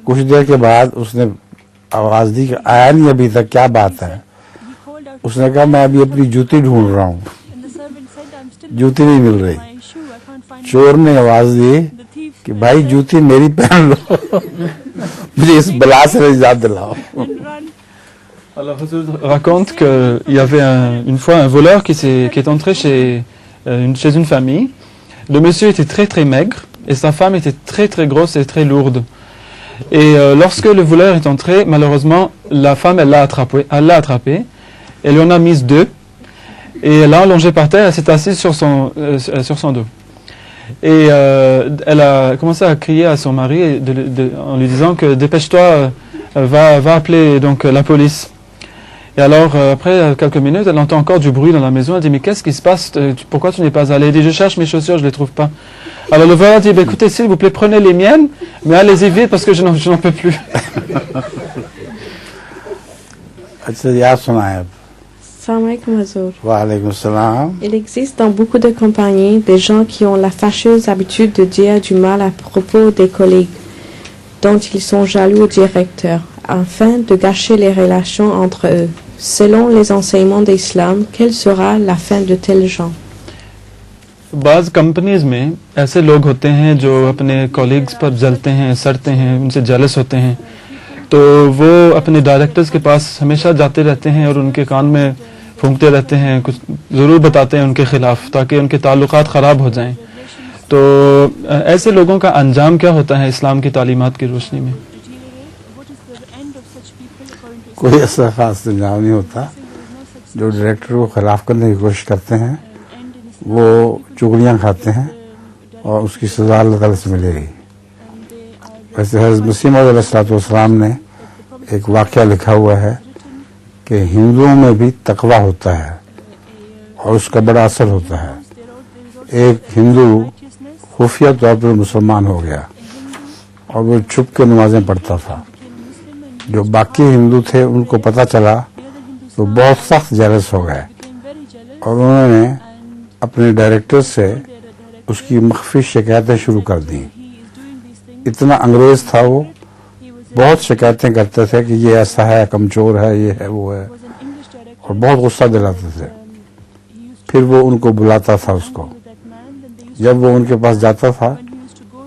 कुछ देर के बाद उसने आवाज दी कि आया नहीं अभी तक क्या बात है उसने कहा मैं अभी अपनी जूती ढूंढ रहा हूँ जूती नहीं मिल रही चोर ने आवाज दी कि भाई जूती मेरी पहन लो मुझे इस बला से निजात दिलाओ Alors, Huzur raconte qu'il y avait une fois un voleur qui est entré chez une famille. Le monsieur était très très maigre et sa femme était très très grosse et très lourde. Et lorsque le voleur est entré, malheureusement, la femme, elle l'a attrapé, elle lui en a mis 2 et elle l'a allongé par terre, elle s'est assise sur son dos. Et elle a commencé à crier à son mari en lui disant que dépêche-toi, va appeler donc la police. Et alors, après quelques minutes, elle entend encore du bruit dans la maison. Elle dit, mais qu'est-ce qui se passe? Pourquoi tu n'es pas allé? Elle dit, je cherche mes chaussures, je ne les trouve pas. Alors le voleur dit, écoutez, s'il vous plaît, prenez les miennes, mais allez-y vite parce que je n'en peux plus. Il existe dans beaucoup de compagnies des gens qui ont la fâcheuse habitude de dire du mal à propos des collègues dont ils sont jaloux au directeur, afin de gâcher les relations entre eux. Selon les enseignements d'Islam, quelle sera la fin de tels gens? बाज़ कंपनीज में ऐसे लोग होते हैं जो अपने कॉलीग्स पर जलते हैं, सड़ते हैं, उनसे जेलस होते हैं, तो वो अपने डायरेक्टर्स के पास हमेशा जाते रहते हैं और उनके कान में फूंकते रहते हैं, कुछ ज़रूर बताते हैं उनके खिलाफ ताकि उनके ताल्लुकात ख़राब हो जाएं. तो ऐसे लोगों का अंजाम क्या होता है इस्लाम की तालीमात की रोशनी में? कोई ऐसा खास अंजाम नहीं होता. जो डायरेक्टर को खिलाफ करने की कोशिश करते हैं वो चुगलियां खाते हैं और उसकी सजा अल्लाह ताला से मिलेगी. वैसे हज़रत मसीह मौऊद अलैहिस्सलाम ने एक वाक़या लिखा हुआ है कि हिंदुओं में भी तकवा होता है और उसका बड़ा असर होता है. एक हिंदू खुफिया तौर पर मुसलमान हो गया और वो छुप के नमाजें पढ़ता था. जो बाकी हिंदू थे उनको पता चला तो बहुत सख्त जेलस हो गए और उन्होंने अपने डायरेक्टर से उसकी मख्फी शिकायतें शुरू कर दी. इतना अंग्रेज था वो, बहुत शिकायतें करते थे कि ये ऐसा है, कमजोर है, ये है, वो है, और बहुत गुस्सा दिलाते थे. फिर वो उनको बुलाता था उसको. जब वो उनके पास जाता था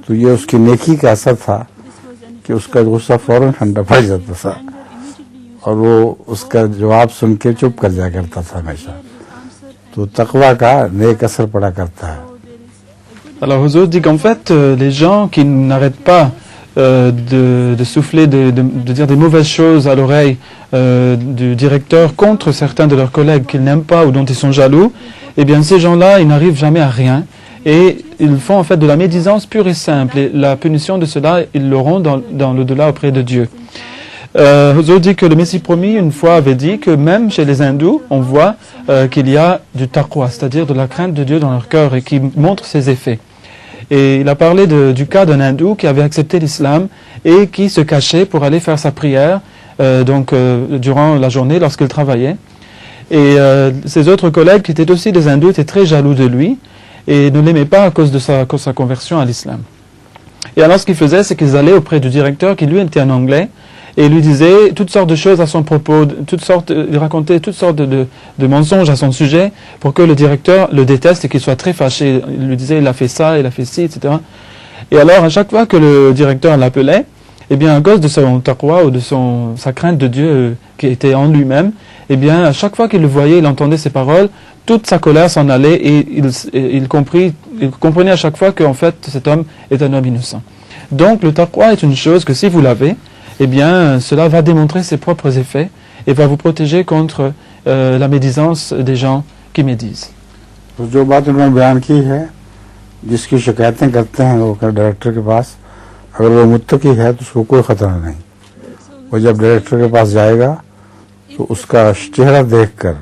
तो ये उसकी नेकी का असर था कि उसका गुस्सा फौरन ठंडा पड़ जाता था और वो उसका जवाब सुन के चुप कर जाया करता था हमेशा. तो तकवा का नेक असर पड़ा करता है. Alors Huzur dit qu'en fait, les gens qui n'arrêtent pas de souffler, de dire des mauvaises choses à l'oreille du directeur contre certains de leurs collègues qu'ils n'aiment pas ou dont ils sont jaloux, eh bien ces gens-là, ils n'arrivent jamais à rien et ils font en fait de la médisance pure et simple. Et la punition de cela, ils l'auront dans l'au-delà auprès de Dieu. Huzur dit que le Messie promis une fois avait dit que même chez les hindous, on voit qu'il y a du taqwa, c'est-à-dire de la crainte de Dieu dans leur cœur et qui montre ses effets. Et il a parlé du cas d'un hindou qui avait accepté l'islam et qui se cachait pour aller faire sa prière durant la journée lorsqu'il travaillait. Et ses autres collègues qui étaient aussi des hindous étaient très jaloux de lui et ne l'aimaient pas à cause de sa conversion à l'islam. Et alors ce qu'ils faisaient, c'est qu'ils allaient auprès du directeur qui lui était un anglais et lui disait toutes sortes de choses à son propos, il racontait toutes sortes de mensonges à son sujet pour que le directeur le déteste et qu'il soit très fâché. Il lui disait il a fait ça, il a fait ci, etc. Et alors à chaque fois que le directeur l'appelait, eh bien à cause de son taqwa ou de sa crainte de Dieu qui était en lui-même, eh bien à chaque fois qu'il le voyait, il entendait ses paroles, toute sa colère s'en allait et il comprenait à chaque fois qu'en fait cet homme est un homme innocent. Donc le taqwa est une chose que si vous l'avez, eh bien, cela va démontrer ses propres effets et va vous protéger contre la médisance des gens qui médisent. तो जो बात उन्होंने बयान की है, जिसकी शिकायतें करते हैं वो डायरेक्टर के पास, अगर वो मुत्तकी है तो उसको कोई खतरा नहीं। वो जब डायरेक्टर के पास जाएगा तो उसका चेहरा देखकर,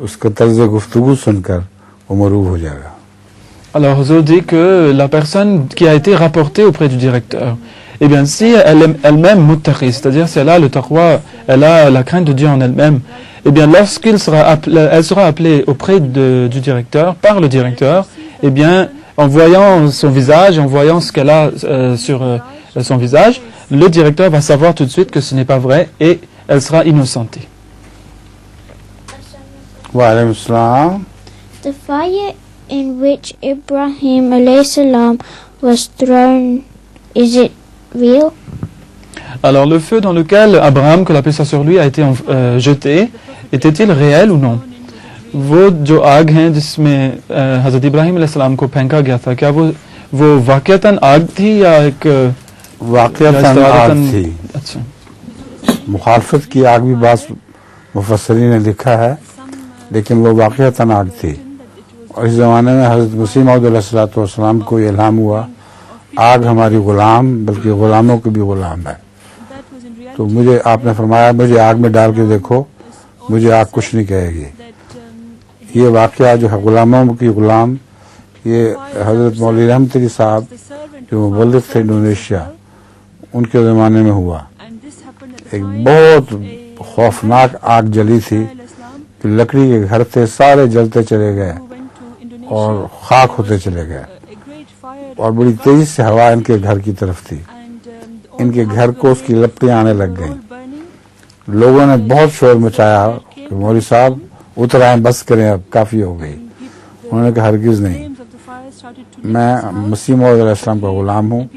उसका तर्ज गुफ्तगू सुनकर वो मरूब हो जाएगा। Alors, Huzour dit que la personne qui a été rapportée auprès du directeur, eh bien, si elle est elle-même muttaqi, c'est-à-dire si elle a le taqwa, elle a la crainte de Dieu en elle-même, eh bien, lorsqu'elle sera appelée auprès du directeur, par le directeur, eh bien, en voyant son visage, en voyant ce qu'elle a sur son visage, le directeur va savoir tout de suite que ce n'est pas vrai et elle sera innocentée. Wa alaykum assalam. The fire in which Ibrahim alayhi salam was thrown, is it real? Alors le feu dans lequel Abraham, que la paix soit sur lui, a été jeté, était-il réel ou non? वो जो आग है जिसमें हज़रत इब्राहिम अलैहिस्सलाम को फेंका गया था, क्या वो वाक़ियतन आग थी या एक वाक़ियतन आग थी? अच्छा, मुखालफत की आग भी बास मुफस्सरीन ने लिखा है, लेकिन वो वाक़ियतन आग थी। और इस ज़माने में हज़रत मसीह मौऊद अलैहिस्सलाम को इल्हाम हुआ, आग हमारी गुलाम बल्कि गुलामों की भी गुलाम है। तो मुझे आपने फरमाया मुझे आग में डाल के देखो, मुझे आग कुछ नहीं कहेगी। ये वाक़या जो है गुलामों की गुलाम, ये हज़रत मौलवी रहमत अली साहब जो मुबल्लिग़ थे इंडोनेशिया, उनके ज़माने में हुआ। एक बहुत खौफनाक आग जली थी कि लकड़ी के घर थे सारे जलते चले गए और खाक होते चले गए, और बड़ी तेजी से हवा इनके घर की तरफ थी। इनके घर को उसकी लपटें आने लग गईं। लोगों ने बहुत शोर मचाया कि मौलवी साहब उतर आए, बस करें, अब काफ़ी हो गई। उन्होंने कहा हरगिज़ नहीं, मैं मसीह मौऊद अलैहिस्सलाम का गुलाम हूँ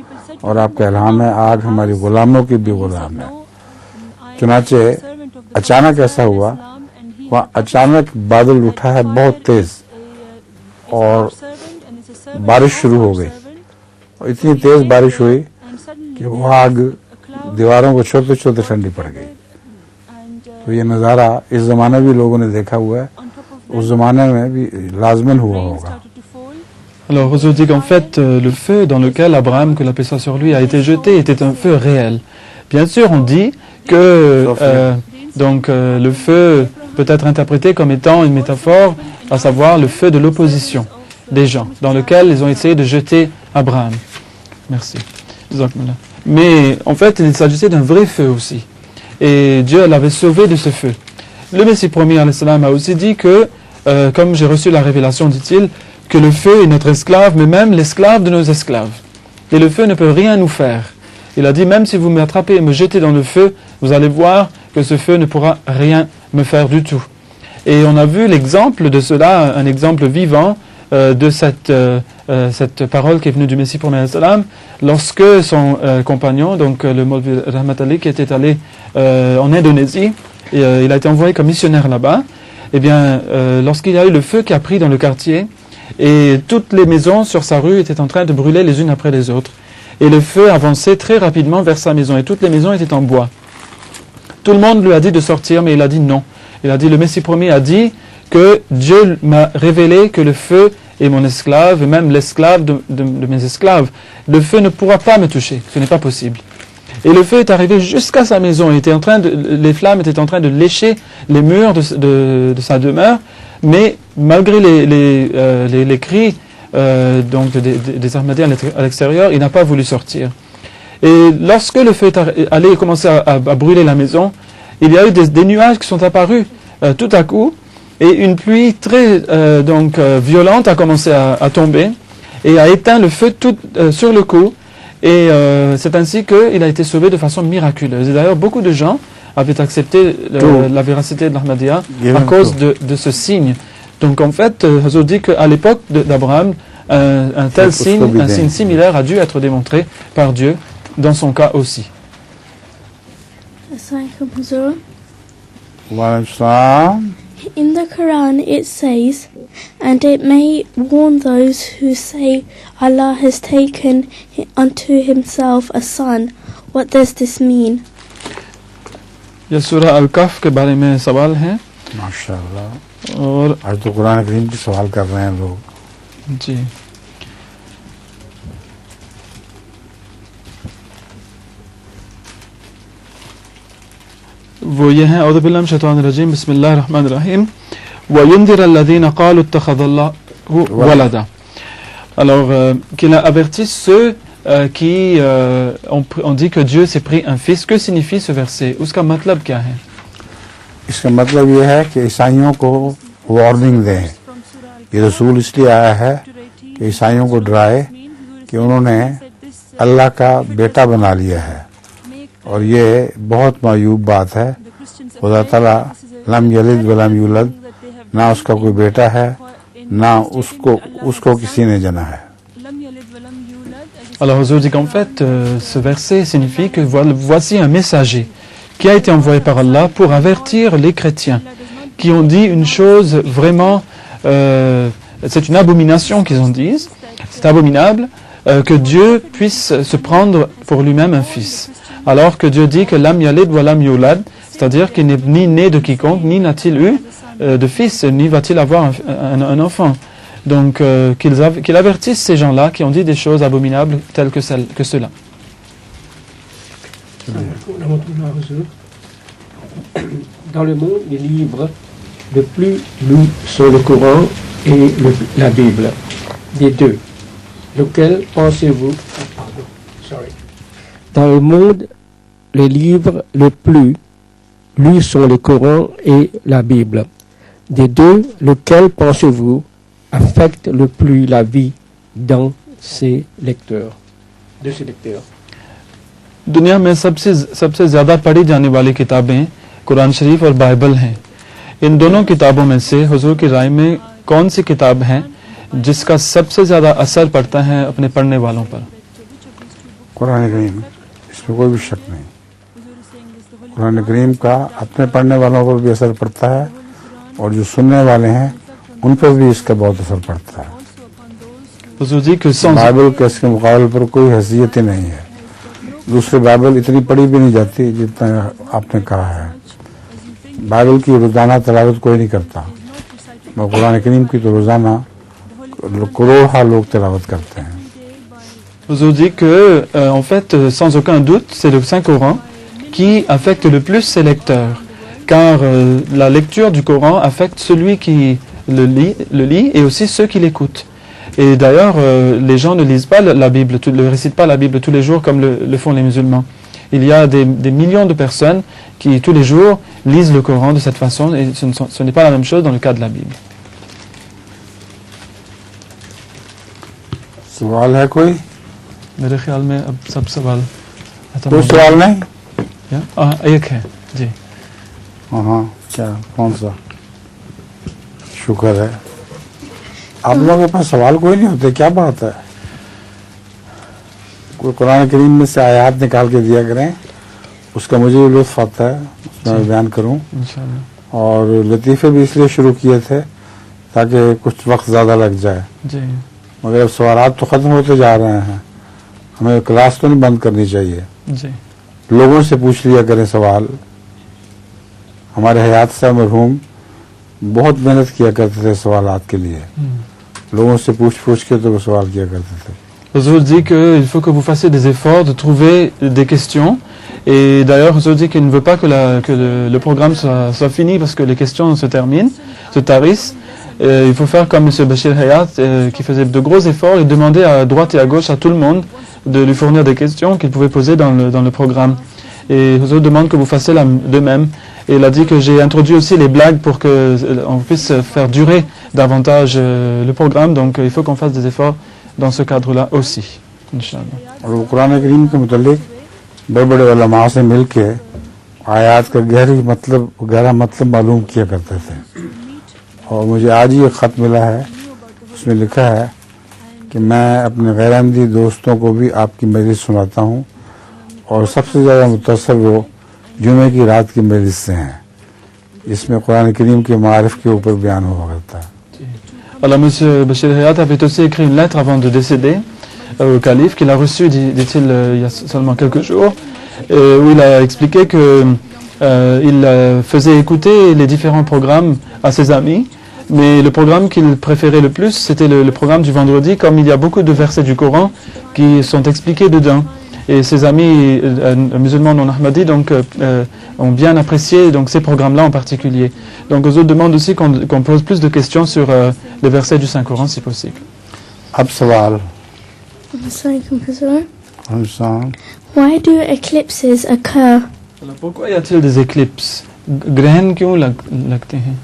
और आपका इल्हाम है आग हमारी गुलामों की भी गुलाम है। चुनाचे अचानक ऐसा हुआ, वहाँ अचानक बादल उठा है बहुत तेज और बारिश शुरू हो गई, और इतनी तेज बारिश हुई कि वो आग दीवारों को छोटे छोटे ठंडी पड़ गई। तो ये नज़ारा इस ज़माने भी लोगों ने देखा हुआ है, उस ज़माने में भी लाजमन हुआ होगा। Alors, Huzour dit qu'en fait, le feu dans lequel Abraham, que la paix soit sur lui, a été jeté était un feu réel. Bien sûr, on dit que le feu peut être interprété comme étant une métaphore, à savoir le feu de l'opposition des gens, dans lequel ils ont essayé de jeter Abraham. Merci. Mais en fait, il s'agissait d'un vrai feu aussi. Et Dieu l'avait sauvé de ce feu. Le Messie promis alayhi salam a aussi dit que, comme j'ai reçu la révélation, dit-il, que le feu est notre esclave, mais même l'esclave de nos esclaves. Et le feu ne peut rien nous faire. Il a dit, même si vous m'attrapez et me jetez dans le feu, vous allez voir que ce feu ne pourra rien me faire du tout. Et on a vu l'exemple de cela, un exemple vivant de cette parole qui est venue du Messie promis salam, lorsque son compagnon, donc le Maulvi Rahmat Ali, qui était allé en Indonésie, et, il a été envoyé comme missionnaire là-bas, et bien lorsqu'il y a eu le feu qui a pris dans le quartier, et toutes les maisons sur sa rue étaient en train de brûler les unes après les autres, et le feu avançait très rapidement vers sa maison, et toutes les maisons étaient en bois. Tout le monde lui a dit de sortir, mais il a dit non. Il a dit, le Messie promis a dit que Dieu m'a révélé que le feu est mon esclave, et même l'esclave de mes esclaves. Le feu ne pourra pas me toucher, ce n'est pas possible. Et le feu est arrivé jusqu'à sa maison, les flammes étaient en train de lécher les murs de sa demeure, mais malgré les cris des Ahmadiens à l'extérieur, il n'a pas voulu sortir. Et lorsque le feu est allé commencer à brûler la maison, il y a eu des nuages qui sont apparus tout à coup, et une pluie très violente a commencé à tomber et a éteint le feu tout sur le coup, et c'est ainsi qu'il a été sauvé de façon miraculeuse. Et d'ailleurs, beaucoup de gens avaient accepté la véracité de l'Ahmadiyya à cause de ce signe. Donc en fait, Huzour dit qu'à l'époque d'Abraham, un tel signe, un signe similaire a dû être démontré par Dieu dans son cas aussi. In the Quran it says, and it may warn those who say Allah has taken unto himself a son. What does this mean? ये सूरह अल-कहफ के बारे में सवाल है। माशाअल्लाह। और आज तो कुरान करीम की सवाल कर रहे हैं लोग। जी वो ये हैं औज़ु बिल्लाहि मिनश शैतानिर रजीम बिस्मिल्लाहिर रहमानिर रहीम व युनदिर الذين قالوا اتخذ الله ولدا। Alors qu'il avertisse ceux qui ont dit que Dieu s'est pris un fils. Que signifie ce verset? उसका मतलब क्या है? इसका मतलब ये है कि ईसाइयों को वार्निंग दें। ये रसूल इसलिए आया है कि ईसाइयों को डराए कि उन्होंने अल्लाह का बेटा बना लिया है और ये बहुत मायूब बात है। खुदा ताला लम यलिद वलम यूलद, ना उसका कोई बेटा है ना उसको किसी ने जना है। Alors Huzour dit qu'en fait ce verset signifie que voici un messager qui a été envoyé par Allah pour avertir les chrétiens qui ont dit une chose vraiment, c'est une abomination qu'ils en disent, c'est abominable que Dieu puisse se prendre pour lui-même un fils. Alors que Dieu dit que lam yalid wa lam yulad, c'est-à-dire qu'il n'est ni né de quiconque, ni n'a-t-il eu de fils, ni va-t-il avoir un enfant. Donc qu'il avertisse ces gens-là qui ont dit des choses abominables telles que cela. Dans le monde, les livres le plus lus sont le Coran et la Bible. Des deux, lequel pensez-vous? Dans le monde, les livres le plus lus sont le Coran et la Bible. Des deux, lequel pensez-vous affecte le plus la vie de ses lecteurs? दुनिया में सबसे ज़्यादा पढ़ी जाने वाली किताबें कुरान शरीफ और बाइबल हैं। इन दोनों किताबों में से हुजूर की राय में कौन सी किताब है जिसका सबसे ज़्यादा असर पड़ता है अपने पढ़ने वालों पर? कुरान करीम, इसमें कोई भी शक नहीं। कुरान करीम का अपने पढ़ने वालों पर भी असर पड़ता है और जो सुनने वाले हैं उन पर भी इसका बहुत असर पड़ता है। बाइबल के इसके मुकाबले पर कोई हैसियत ही नहीं है। दूसरी बाइबल इतनी पढ़ी भी नहीं जाती जितना आपने कहा है। बाइबल की रोजाना तलावत कोई नहीं करता, मगर कुरान करीम की तो रोजाना करोड़ों लोग तलावत करते हैं। Huzour dit que, en fait, sans aucun doute, c'est le Saint-Coran qui affecte le plus ses lecteurs, car la lecture du Coran affecte celui qui le lit et aussi ceux qui l'écoutent. Et d'ailleurs, les gens ne lisent pas la Bible, ne récitent pas la Bible tous les jours comme le font les musulmans. Il y a des millions de personnes qui, tous les jours, lisent le Coran de cette façon, et ce n'est pas la même chose dans le cas de la Bible. सवाल है कोई? मेरे ख्याल में अब सब सवाल कोई सवाल नहीं? एक है जी। हाँ, क्या कौन सा? शुक्र है। आप लोगों के पास सवाल कोई नहीं होते, क्या बात है? कोई कुरान करीम में से आयात निकाल के दिया करें, उसका मुझे भी लुत्फ आता है, उसमें बयान करूं। और लतीफ़े भी इसलिए शुरू किए थे ताकि कुछ वक्त ज़्यादा लग जाए, मगर अब सवालात तो ख़त्म होते जा रहे हैं। हमें क्लास तो नहीं बंद करनी चाहिए। लोगों से पूछ लिया करें सवाल। हमारे हयात साहब मरहूम बहुत मेहनत किया करते थे सवालात के लिए, लोगों से पूछ के तो वो सवाल किया करते थे। Huzour dit qu'il faut que vous fassiez des efforts de trouver des questions. Et d'ailleurs, Huzour dit qu'il ne veut pas que le programme soit fini parce que les questions se terminent, se tarissent. Il faut faire comme M. Bachir Hayat qui faisait de gros efforts et demandait à droite et à gauche à tout le monde de lui fournir des questions qu'il pouvait poser dans le programme. Et Huzour demande que vous fassiez de même. Et il a dit que j'ai introduit aussi les blagues pour qu'on puisse faire durer davantage le programme. Donc il faut qu'on fasse des efforts dans ce cadre-là aussi, Inch'Allah. और वो कुरान करीम के मुतालिक बड़े बड़े उलमा से मिल के आयात का गहरा मतलब मालूम किया करते थे। और मुझे आज ही एक ख़त मिला है, उसमें लिखा है कि मैं अपने गैर-अहमदी दोस्तों को भी आपकी मजलिस सुनाता हूँ और सबसे ज़्यादा मुतासर वो जुमे की रात की मजलिस से हैं, इसमें कुरान करीम के मारिफ के ऊपर बयान हुआ करता है। Alors, M. Bachir Hayat avait aussi écrit une lettre avant de décéder au calife, qu'il a reçue, dit-il, il y a seulement quelques jours, où il a expliqué que il faisait écouter les différents programmes à ses amis, mais le programme qu'il préférait le plus, c'était le programme du vendredi, comme il y a beaucoup de versets du Coran qui sont expliqués dedans. Et ses amis musulmans non ahmadis ont bien apprécié ces programmes-là en particulier. Donc aux autres demandent aussi qu'on pose plus de questions sur les versets du Saint-Coran si possible. Ab sawal. Why do eclipses occur? Alors pourquoi y a-t-il des éclipses? ग्रहण क्यों लगते हैं?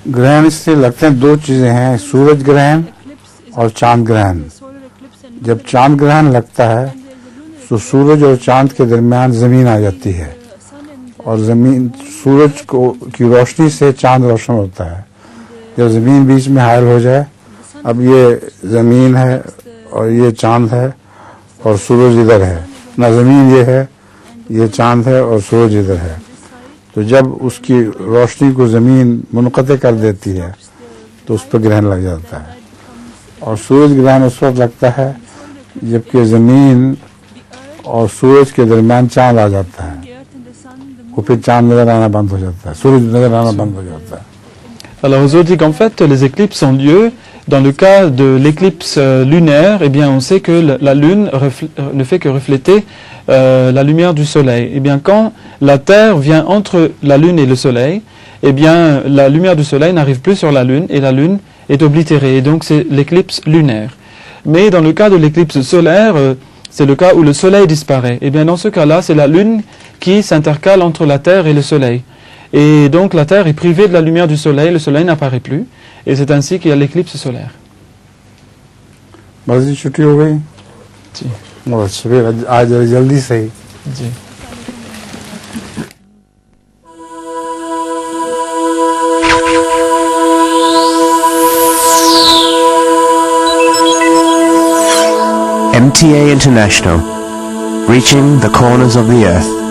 ग्रहण इससे लगते हैं, दो चीजें हैं, सूरज ग्रहण और चांद ग्रहण। जब चांद ग्रहण लगता है तो सूरज और चांद के दरमियान जमीन आ जाती है और जमीन सूरज की रोशनी से चांद रोशन होता है। जब जमीन बीच में हायल हो जाए, अब ये जमीन है और ये चांद है और सूरज इधर है, ना जमीन ये है, ये चांद है और सूरज इधर है। तो जब उसकी रोशनी को जमीन मुनक़ते कर देती है तो उस पर ग्रहण लग जाता है। और सूरज ग्रहण उस वक्त लगता है जबकि जमीन और सूरज के दरमियान चांद आ जाता है, वो फिर चांद नजर आना बंद हो जाता है, सूरज नजर आना बंद हो जाता है। Alors aux autres dit qu'en fait les éclipses ont lieu dans le cas de l'éclipse lunaire. Eh bien on sait que la lune ne fait que refléter la lumière du soleil. Eh bien quand la terre vient entre la lune et le soleil, eh bien la lumière du soleil n'arrive plus sur la lune et la lune est oblitérée. Et donc c'est l'éclipse lunaire. Mais dans le cas de l'éclipse solaire, c'est le cas où le soleil disparaît. Et bien dans ce cas-là, c'est la lune qui s'intercale entre la terre et le soleil. Et donc la terre est privée de la lumière du soleil, le soleil n'apparaît plus. Et c'est ainsi qu'il y a l'éclipse solaire. बस जी छुट्टी हो गई जी, और सुबह आज जल्दी से ही जी। MTA International, reaching the corners of the earth.